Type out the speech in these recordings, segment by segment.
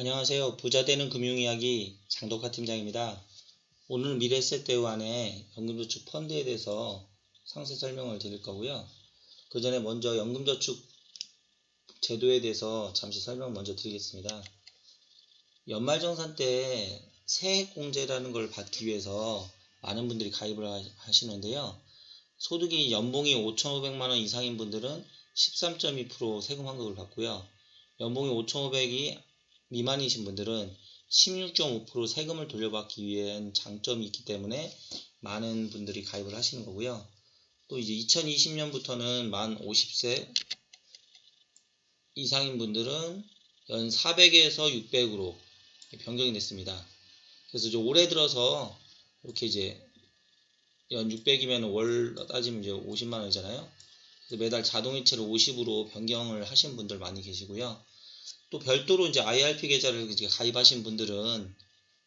안녕하세요. 부자되는 금융이야기 장덕화 팀장입니다. 오늘은 미래에셋대우 안에 연금저축 펀드에 대해서 상세 설명을 드릴 거고요. 그 전에 먼저 연금저축 제도에 대해서 잠시 설명 먼저 드리겠습니다. 연말정산 때 세액공제라는 걸 받기 위해서 많은 분들이 가입을 하시는데요. 소득이 연봉이 5,500만원 이상인 분들은 13.2% 세금 환급을 받고요. 연봉이 5,500이 미만이신 분들은 16.5% 세금을 돌려받기 위한 장점이 있기 때문에 많은 분들이 가입을 하시는 거고요. 또 이제 2020년부터는 만 50세 이상인 분들은 연 400에서 600으로 변경이 됐습니다. 그래서 이제 올해 들어서 이렇게 이제 연 600이면 월 따지면 이제 50만 원이잖아요. 그래서 매달 자동이체로 50으로 변경을 하신 분들 많이 계시고요. 또 별도로 이제 IRP 계좌를 이제 가입하신 분들은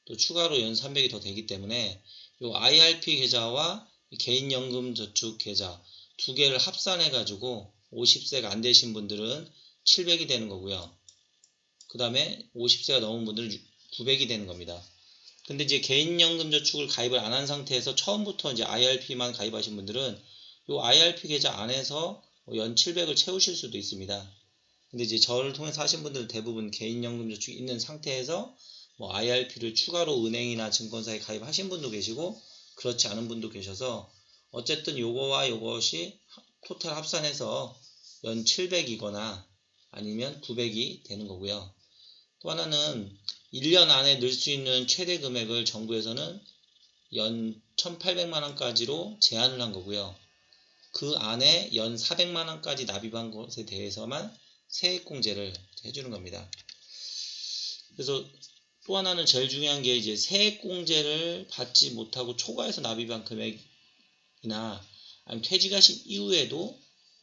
또 추가로 연 300이 더 되기 때문에 이 IRP 계좌와 개인연금저축 계좌 두 개를 합산해 가지고 50세가 안 되신 분들은 700이 되는 거고요. 그 다음에 50세가 넘은 분들은 900이 되는 겁니다. 근데 이제 개인연금저축을 가입을 안 한 상태에서 처음부터 이제 IRP만 가입하신 분들은 이 IRP 계좌 안에서 연 700을 채우실 수도 있습니다. 근데 이제 저를 통해서 하신 분들은 대부분 개인연금저축이 있는 상태에서 IRP를 추가로 은행이나 증권사에 가입하신 분도 계시고 그렇지 않은 분도 계셔서 어쨌든 요거와 요것이 토탈 합산해서 연 700이거나 아니면 900이 되는 거고요. 또 하나는 1년 안에 넣을 수 있는 최대 금액을 정부에서는 연 1,800만원까지로 제한을 한 거고요. 그 안에 연 400만원까지 납입한 것에 대해서만 세액공제를 해주는 겁니다. 그래서 또 하나는 제일 중요한 게 이제 세액공제를 받지 못하고 초과해서 납입한 금액이나 아니면 퇴직하신 이후에도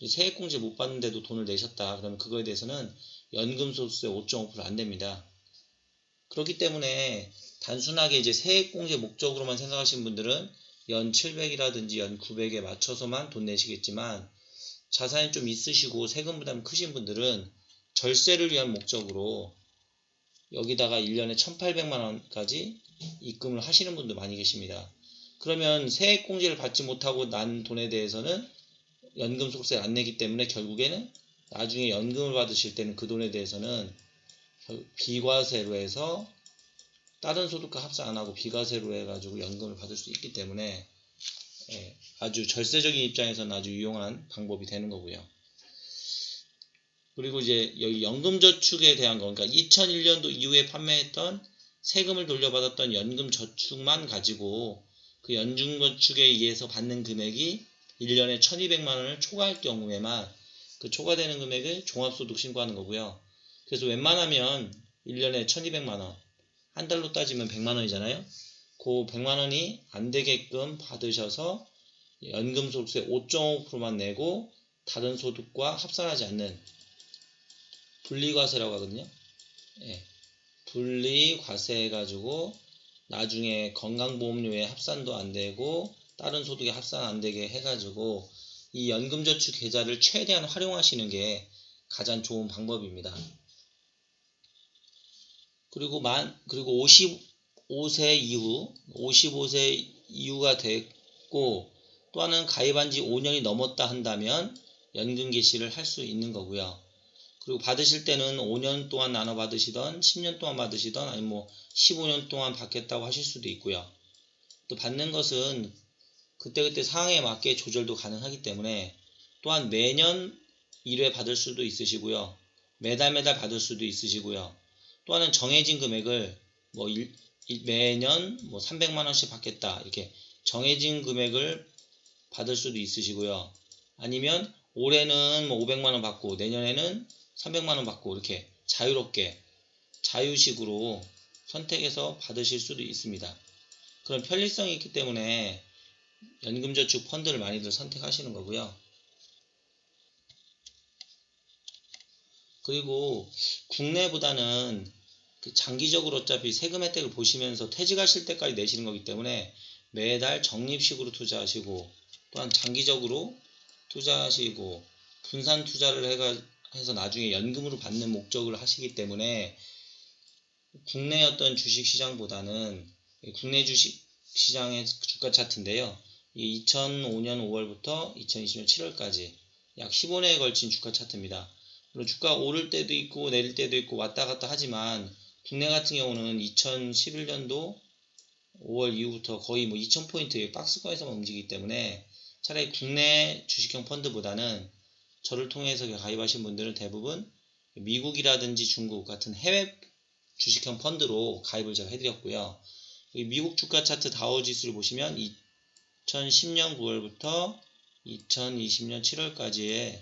세액공제 못 받는데도 돈을 내셨다. 그러면 그거에 대해서는 연금소득세 5.5% 안 됩니다. 그렇기 때문에 단순하게 이제 세액공제 목적으로만 생각하시는 분들은 연 700이라든지 연 900에 맞춰서만 돈 내시겠지만 자산이 좀 있으시고 세금 부담이 크신 분들은 절세를 위한 목적으로 여기다가 1년에 1,800만원까지 입금을 하시는 분도 많이 계십니다. 그러면 세액공제를 받지 못하고 난 돈에 대해서는 연금소득세를 안 내기 때문에 결국에는 나중에 연금을 받으실 때는 그 돈에 대해서는 비과세로 해서 다른 소득과 합산 안 하고 비과세로 해가지고 연금을 받을 수 있기 때문에 아주 절세적인 입장에서는 아주 유용한 방법이 되는 거고요. 그리고 이제 여기 연금저축에 대한 거, 그러니까 2001년도 이후에 판매했던 세금을 돌려받았던 연금저축만 가지고 그 연금저축에 의해서 받는 금액이 1년에 1200만원을 초과할 경우에만 그 초과되는 금액을 종합소득 신고하는 거고요. 그래서 웬만하면 1년에 1200만원, 한 달로 따지면 100만원이잖아요. 그 100만원이 안 되게끔 받으셔서 연금소득세 5.5%만 내고 다른 소득과 합산하지 않는 분리과세라고 하거든요. 분리과세 해가지고 나중에 건강보험료에 합산도 안 되고 다른 소득에 합산 안 되게 해가지고 이 연금저축 계좌를 최대한 활용하시는 게 가장 좋은 방법입니다. 그리고 55세 이후가 됐고 또 하나는 가입한 지 5년이 넘었다 한다면 연금 개시를 할 수 있는 거고요. 그리고 받으실 때는 5년 동안 나눠 받으시던 10년 동안 받으시던 아니면 15년 동안 받겠다고 하실 수도 있고요. 또 받는 것은 그때그때 상황에 맞게 조절도 가능하기 때문에 또한 매년 1회 받을 수도 있으시고요. 매달 받을 수도 있으시고요. 또 하나는 정해진 금액을 매년 300만원씩 받겠다 이렇게 정해진 금액을 받을 수도 있으시고요. 아니면 올해는 500만원 받고 내년에는 300만원 받고 이렇게 자유롭게 자유식으로 선택해서 받으실 수도 있습니다. 그런 편리성이 있기 때문에 연금저축 펀드를 많이들 선택하시는 거고요. 그리고 국내보다는 장기적으로 어차피 세금 혜택을 보시면서 퇴직하실 때까지 내시는 거기 때문에 매달 적립식으로 투자하시고 또한 장기적으로 투자하시고 분산 투자를 해서 나중에 연금으로 받는 목적을 하시기 때문에 국내 어떤 주식시장보다는 국내 주식시장의 주가 차트인데요. 2005년 5월부터 2020년 7월까지 약 15년에 걸친 주가 차트입니다. 물론 주가 오를 때도 있고 내릴 때도 있고 왔다 갔다 하지만 국내 같은 경우는 2011년도 5월 이후부터 거의 뭐 2000포인트 박스권에서만 움직이기 때문에 차라리 국내 주식형 펀드보다는 저를 통해서 가입하신 분들은 대부분 미국이라든지 중국 같은 해외 주식형 펀드로 가입을 제가 해드렸고요. 미국 주가 차트 다우지수를 보시면 2010년 9월부터 2020년 7월까지의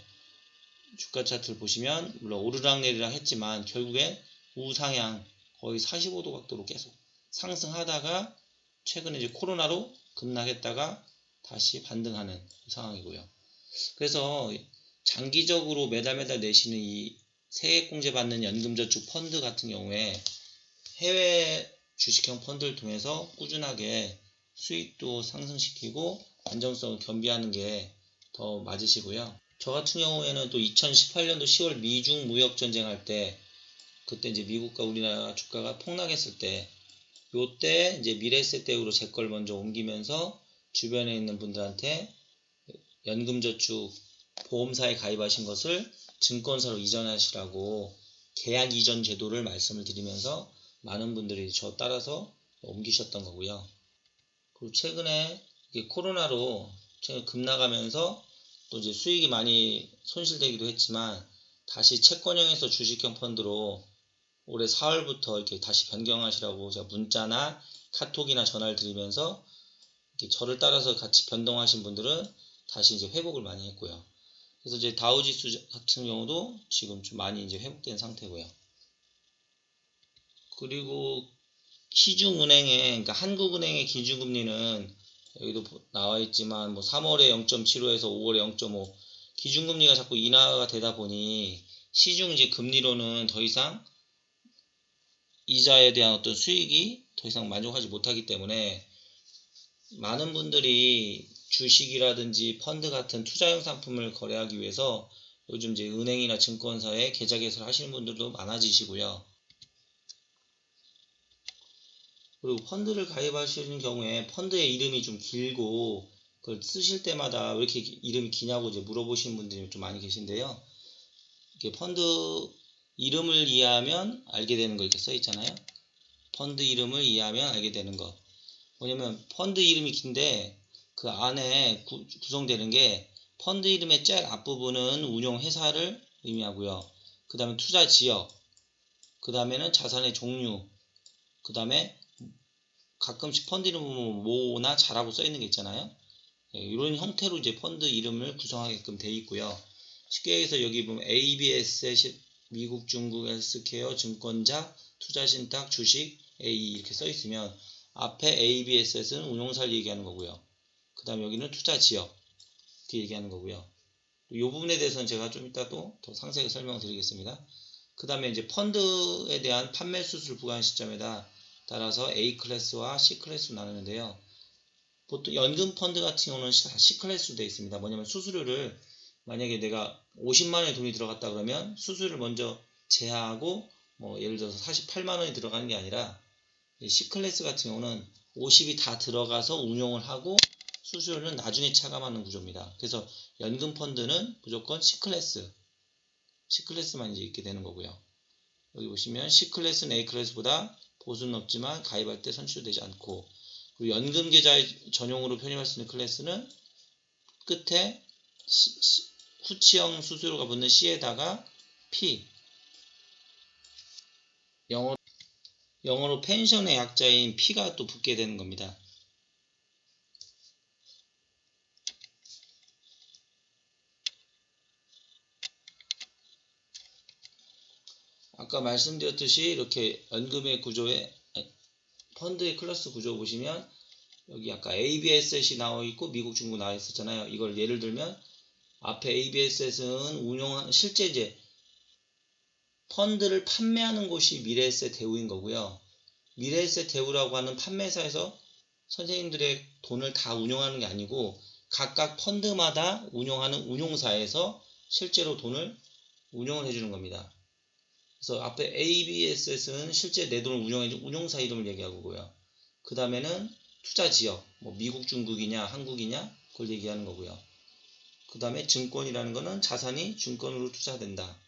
주가 차트를 보시면 물론 오르락내리락 했지만 결국에 우상향 거의 45도 각도로 계속 상승하다가 최근에 이제 코로나로 급락했다가 다시 반등하는 상황이고요. 그래서 장기적으로 매달 내시는 이 세액공제 받는 연금저축 펀드 같은 경우에 해외 주식형 펀드를 통해서 꾸준하게 수익도 상승시키고 안정성을 겸비하는 게 더 맞으시고요. 저 같은 경우에는 또 2018년도 10월 미중 무역 전쟁할 때 그때 이제 미국과 우리나라 주가가 폭락했을 때 요때 이제 미래에셋대우로 제 걸 먼저 옮기면서 주변에 있는 분들한테 연금저축 보험사에 가입하신 것을 증권사로 이전하시라고 계약 이전 제도를 말씀을 드리면서 많은 분들이 저 따라서 옮기셨던 거고요. 그리고 최근에 코로나로 최근 급락하면서 또 이제 수익이 많이 손실되기도 했지만 다시 채권형에서 주식형 펀드로 올해 4월부터 이렇게 다시 변경하시라고 제가 문자나 카톡이나 전화를 드리면서 이렇게 저를 따라서 같이 변동하신 분들은 다시 이제 회복을 많이 했고요. 그래서 이제 다우지수 같은 경우도 지금 좀 많이 이제 회복된 상태고요. 그리고 시중은행의 그러니까 한국은행의 기준금리는 여기도 나와 있지만 뭐 3월에 0.75에서 5월에 0.5 기준금리가 자꾸 인하가 되다 보니 시중 이제 금리로는 더 이상 이자에 대한 어떤 수익이 더 이상 만족하지 못하기 때문에 많은 분들이 주식이라든지 펀드 같은 투자형 상품을 거래하기 위해서 요즘 이제 은행이나 증권사에 계좌 개설 하시는 분들도 많아지시고요. 그리고 펀드를 가입하시는 경우에 펀드의 이름이 좀 길고 그걸 쓰실 때마다 왜 이렇게 이름이 기냐고 이제 물어보시는 분들이 좀 많이 계신데요. 이렇게 펀드 이름을 이해하면 알게 되는 거 이렇게 써 있잖아요. 펀드 이름을 이해하면 알게 되는 거. 뭐냐면 펀드 이름이 긴데 그 안에 구성되는 게 펀드 이름의 잭 앞부분은 운용 회사를 의미하고요. 그 다음에 투자 지역, 그 다음에는 자산의 종류, 그 다음에 가끔씩 펀드 이름 보면 모나 자라고 써 있는 게 있잖아요. 이런 형태로 이제 펀드 이름을 구성하게끔 되어 있고요. 쉽게 해서 여기 보면 ABS 미국, 중국, 헬스케어, 증권자, 투자신탁, 주식, A 이렇게 써 있으면 앞에 ABS는 운용사를 얘기하는 거고요. 그 다음 여기는 투자 지역 이렇게 얘기하는 거고요. 이 부분에 대해서는 제가 좀 이따 또 더 상세하게 설명을 드리겠습니다. 그 다음에 이제 펀드에 대한 판매 수수료 부과한 시점에다 따라서 A 클래스와 C 클래스로 나누는데요. 보통 연금 펀드 같은 경우는 다 C 클래스로 되어 있습니다. 뭐냐면 수수료를 만약에 내가 50만원의 돈이 들어갔다 그러면 수수료를 먼저 제하하고 뭐 예를 들어서 48만원이 들어가는 게 아니라 C 클래스 같은 경우는 50이 다 들어가서 운용을 하고 수수료는 나중에 차감하는 구조입니다. 그래서 연금 펀드는 무조건 C클래스만 이제 있게 되는 거고요. 여기 보시면 C클래스는 A클래스보다 보수는 높지만 가입할 때 손실되지 않고 그리고 연금 계좌 전용으로 편입할 수 있는 클래스는 끝에 후치형 수수료가 붙는 C에다가 P 영어로 펜션의 약자인 P가 또 붙게 되는 겁니다. 아까 말씀드렸듯이 이렇게 연금의 구조에 펀드의 클래스 구조 보시면 여기 아까 ABS이 나와 있고 미국, 중국 나와 있었잖아요. 이걸 예를 들면 앞에 ABS는 운용하는 실제 이제 펀드를 판매하는 곳이 미래에셋 대우인 거고요. 미래에셋 대우라고 하는 판매사에서 선생님들의 돈을 다 운용하는 게 아니고 각각 펀드마다 운용하는 운용사에서 실제로 돈을 운용을 해주는 겁니다. 그래서 앞에 ABS는 실제 내 돈을 운영해준 운용사 이름을 얘기하고요. 그 다음에는 투자 지역, 뭐 미국, 중국이냐, 한국이냐, 그걸 얘기하는 거고요. 그 다음에 증권이라는 거는 자산이 증권으로 투자된다.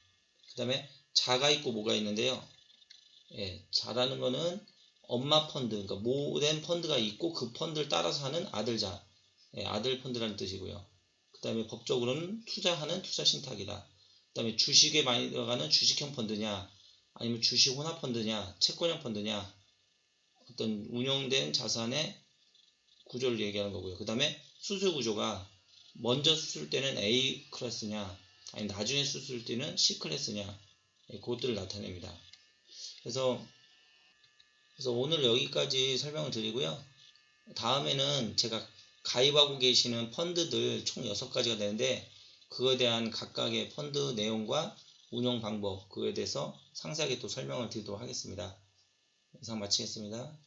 그 다음에 자가 있고 뭐가 있는데요. 예, 자라는 거는 엄마 펀드, 그러니까 모된 펀드가 있고 그 펀드를 따라서 하는 아들자, 예, 아들 펀드라는 뜻이고요. 그 다음에 법적으로는 투자하는 투자 신탁이다. 그 다음에 주식에 많이 들어가는 주식형 펀드냐, 아니면 주식 혼합 펀드냐, 채권형 펀드냐, 어떤 운용된 자산의 구조를 얘기하는 거고요. 그 다음에 수술 구조가 먼저 수술 때는 A 클래스냐, 아니 나중에 수술 때는 C 클래스냐, 예, 그것들을 나타냅니다. 그래서 오늘 여기까지 설명을 드리고요. 다음에는 제가 가입하고 계시는 펀드들 총 6가지가 되는데 그거에 대한 각각의 펀드 내용과 운용 방법 그거에 대해서 상세하게 또 설명을 드리도록 하겠습니다. 이상 마치겠습니다.